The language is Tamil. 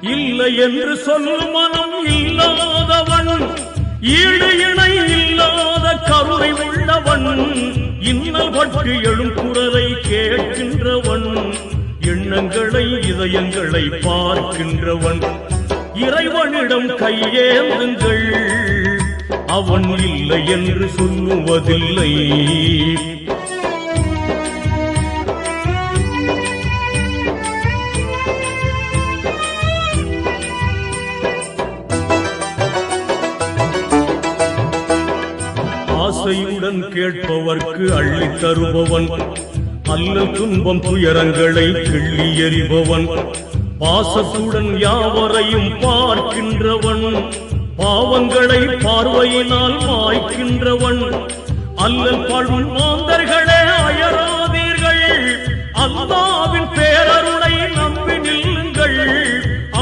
இல்லை என்று சொல்லும் மனம் இல்லாதவன், ஈடு இணை இல்லாத கருணை உள்ளவன், இன்னல் பட்டு எழும் குரலை கேட்கின்றவன், எண்ணங்களை இதயங்களை பார்க்கின்றவன். இறைவனிடம் கையேந்துங்கள், அவன் இல்லை என்று சொல்லுவதில்லை. ஆசையுடன் கேட்பவர்க்கு அள்ளி தருபவன், அல்லல் துன்பம் துயரங்களை கிள்ளி எறிபவன், பாசத்துடன் யாவரையும் பார்க்கின்றவன், பாவங்களை பார்வையினால் மாய்க்கின்றவன், அல்லல் பாழும் மாந்தர்களே அயராதீர்கள், அல்லாஹ்வின்